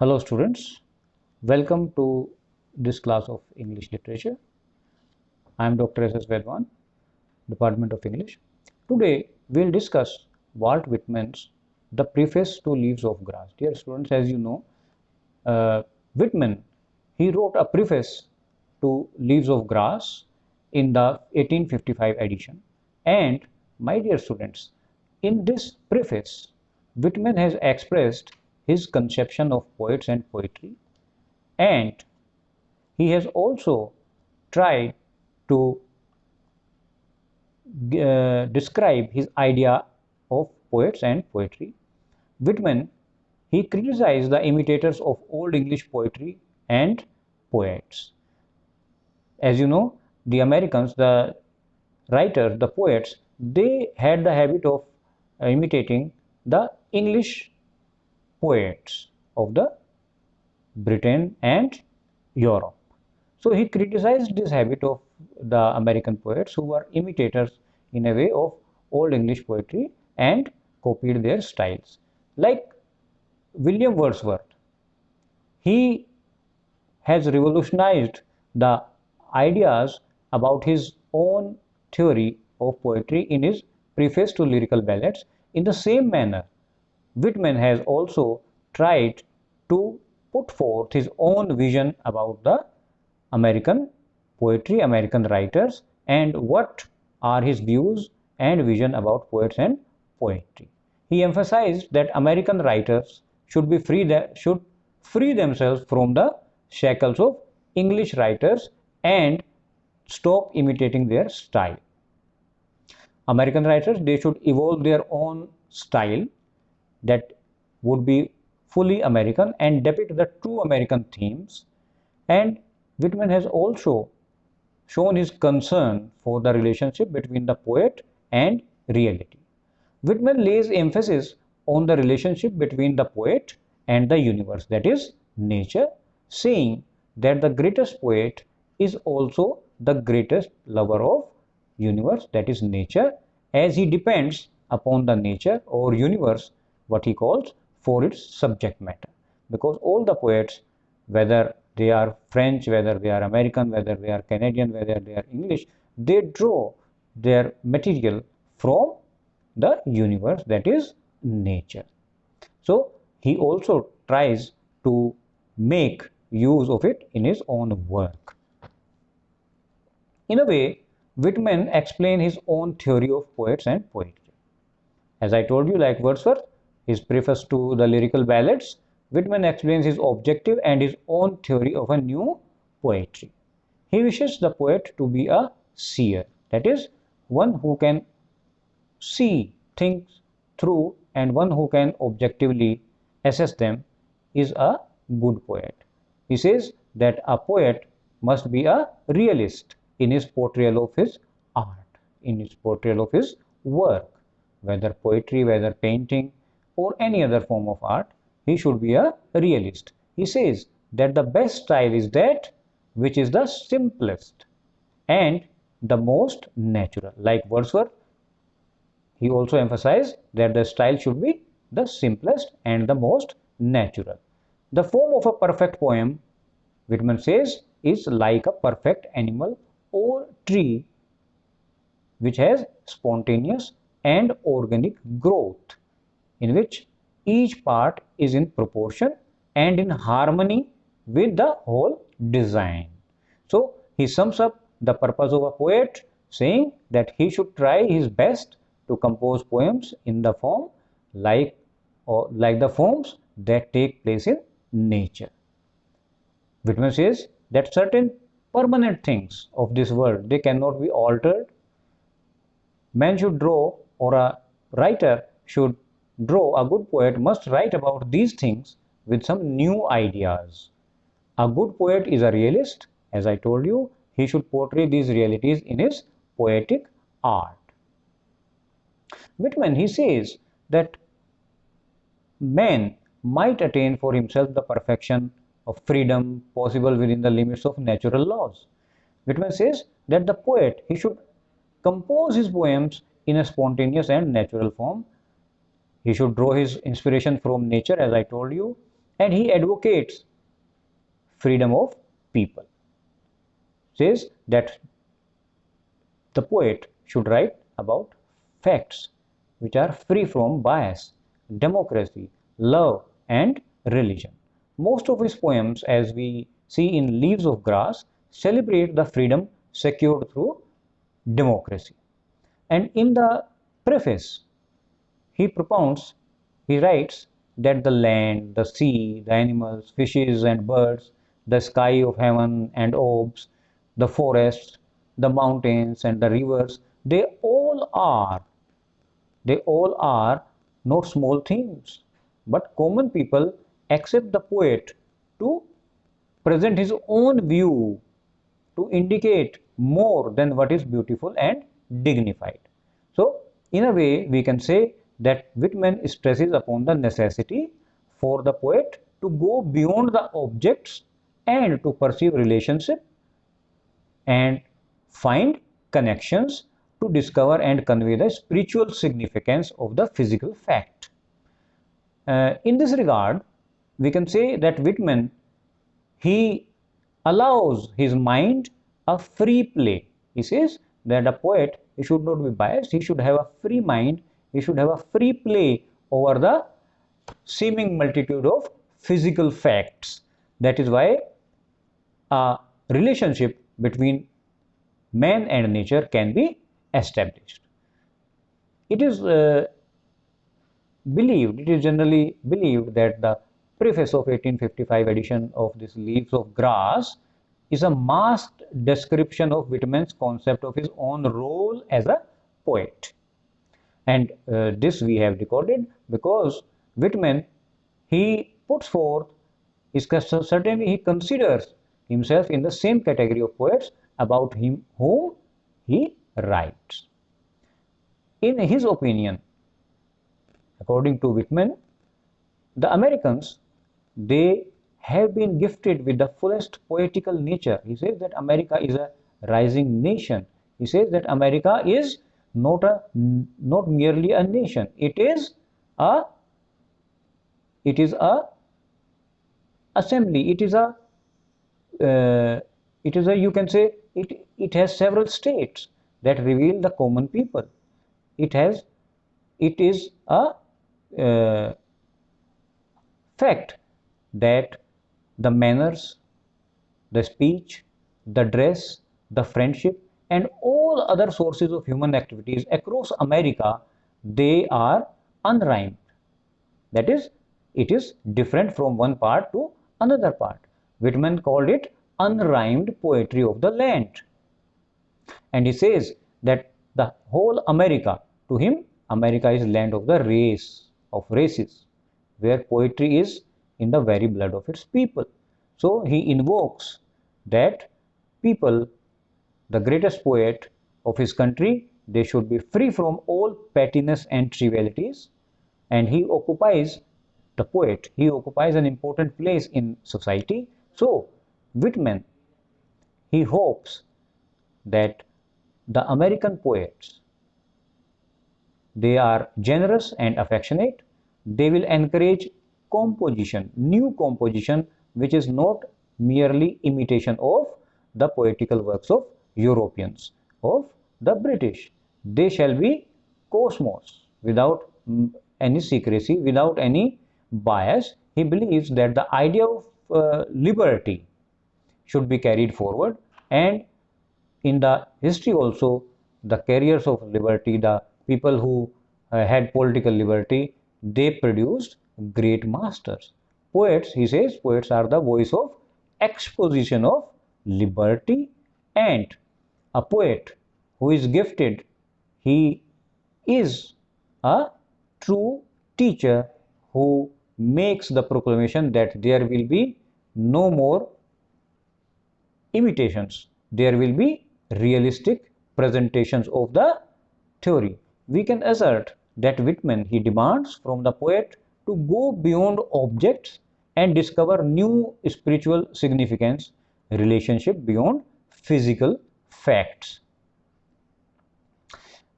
Hello students, welcome to this class of English Literature. I am Dr. S. Vaidwan, Department of English. Today we will discuss Walt Whitman's The Preface to Leaves of Grass. Dear students, as you know, Whitman, he wrote a preface to Leaves of Grass in the 1855 edition. And my dear students, in this preface, Whitman has expressed his conception of poets and poetry, and he has also tried to describe his idea of poets and poetry. Whitman, he criticized the imitators of Old English poetry and poets. As you know, the Americans, the writers, the poets, they had the habit of imitating the English poets of the Britain and Europe. So he criticized this habit of the American poets who were imitators in a way of Old English poetry and copied their styles. Like William Wordsworth, he has revolutionized the ideas about his own theory of poetry in his preface to lyrical ballads. In the same manner, Whitman has also tried to put forth his own vision about the American poetry, American writers, and what are his views and vision about poets and poetry. He emphasized that American writers should free themselves from the shackles of English writers and stop imitating their style. American writers, they should evolve their own style that would be fully American and depict the true American themes. And Whitman has also shown his concern for the relationship between the poet and reality. Whitman lays emphasis on the relationship between the poet and the universe, that is, nature, saying that the greatest poet is also the greatest lover of universe, that is nature, as he depends upon the nature or universe, what he calls, for its subject matter. Because all the poets, whether they are French, whether they are American, whether they are Canadian, whether they are English, they draw their material from the universe, that is nature. So he also tries to make use of it in his own work. In a way, Whitman explained his own theory of poets and poetry. As I told you, like Wordsworth, his preface to the lyrical ballads, Whitman explains his objective and his own theory of a new poetry. He wishes the poet to be a seer, that is, one who can see things through and one who can objectively assess them is a good poet. He says that a poet must be a realist in his portrayal of his art, in his portrayal of his work, whether poetry, whether painting, or any other form of art. He should be a realist. He says that the best style is that which is the simplest and the most natural. Like Wordsworth, he also emphasized that the style should be the simplest and the most natural. The form of a perfect poem, Whitman says, is like a perfect animal or tree which has spontaneous and organic growth, in which each part is in proportion and in harmony with the whole design. So he sums up the purpose of a poet saying that he should try his best to compose poems in the form like the forms that take place in nature. Whitman says that certain permanent things of this world, they cannot be altered. Man should draw, or a writer should draw, a good poet must write about these things with some new ideas. A good poet is a realist. As I told you, he should portray these realities in his poetic art. Whitman, he says that man might attain for himself the perfection of freedom possible within the limits of natural laws. Whitman says that the poet, he should compose his poems in a spontaneous and natural form. He should draw his inspiration from nature, as I told you, and he advocates freedom of people. Says that the poet should write about facts which are free from bias, democracy, love, and religion. Most of his poems, as we see in Leaves of Grass, celebrate the freedom secured through democracy. And in the preface, he propounds, he writes that the land, the sea, the animals, fishes and birds, the sky of heaven and orbs, the forests, the mountains and the rivers, they all are not small things, but common people accept the poet to present his own view, to indicate more than what is beautiful and dignified. So, in a way, we can say that Whitman stresses upon the necessity for the poet to go beyond the objects and to perceive relationship and find connections to discover and convey the spiritual significance of the physical fact. In this regard, we can say that Whitman, he allows his mind a free play. He says that a poet, he should not be biased, he should have a free mind, he should have a free play over the seeming multitude of physical facts. That is why a relationship between man and nature can be established. It is generally believed that the preface of 1855 edition of this Leaves of Grass is a masked description of Whitman's concept of his own role as a poet. And this we have recorded because Whitman, he puts forth, certainly he considers himself in the same category of poets about whom he writes. In his opinion, according to Whitman, the Americans, they have been gifted with the fullest poetical nature. He says that America is a rising nation. He says that America is not merely a nation. It is a assembly. You can say it has several states that reveal the common people. It is a fact that the manners, the speech, the dress, the friendship, and all other sources of human activities across America, they are unrhymed. That is, it is different from one part to another part. Whitman called it unrhymed poetry of the land. And he says that the whole America, to him, America is land of the races, where poetry is in the very blood of its people. So he invokes that people, the greatest poet of his country, they should be free from all pettiness and trivialities, and the poet, he occupies an important place in society. So Whitman, he hopes that the American poets, they are generous and affectionate. They will encourage composition, new composition, which is not merely imitation of the poetical works of Europeans, of the British. They shall be cosmos, without any secrecy, without any bias. He believes that the idea of liberty should be carried forward, and in the history also, the carriers of liberty, the people who had political liberty, they produced great masters. Poets, he says, poets are the voice of exposition of liberty, and a poet who is gifted, he is a true teacher who makes the proclamation that there will be no more imitations, there will be realistic presentations of the theory. We can assert that Whitman, he demands from the poet to go beyond objects and discover new spiritual significance, relationship beyond physical facts.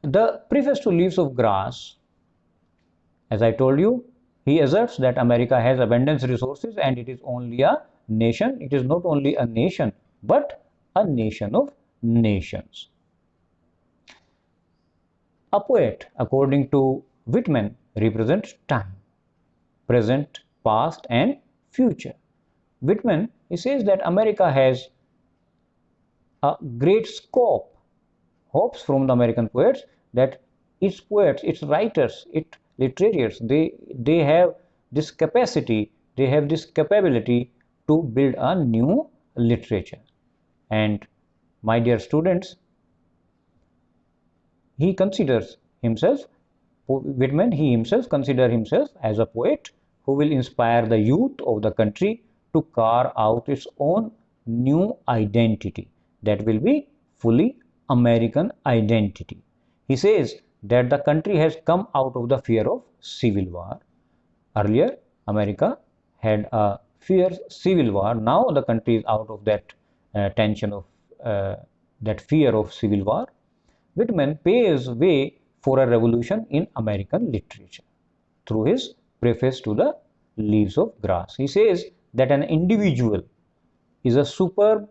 The preface to Leaves of Grass, as I told you, He asserts that America has abundant resources and it is only a nation. It is not only a nation, but a nation of nations. A poet, according to Whitman, represents time, present, past, and future. Whitman, he says that America has a great scope, hopes from the American poets that its poets, its writers, its literators, they have this capacity, they have this capability to build a new literature. And my dear students, he considers himself, Whitman, he himself considers himself as a poet who will inspire the youth of the country to carve out its own new identity that will be fully American identity. He says that the country has come out of the fear of civil war. Earlier, America had a fierce civil war. Now the country is out of that tension of that fear of civil war. Whitman paves way for a revolution in American literature through his preface to the Leaves of Grass. He says that an individual is a superb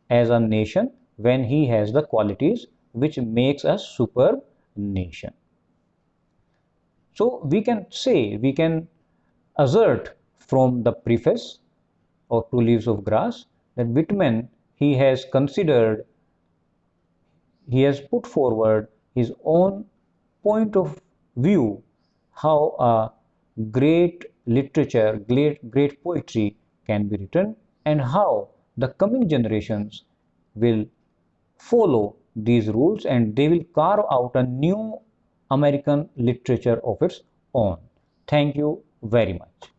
as a nation when he has the qualities which makes a superb nation. So we can say, we can assert from the preface of Two Leaves of Grass that Whitman, he has considered, he has put forward his own point of view how a great literature, great poetry can be written, and how the coming generations will follow these rules and they will carve out a new American literature of its own. Thank you very much.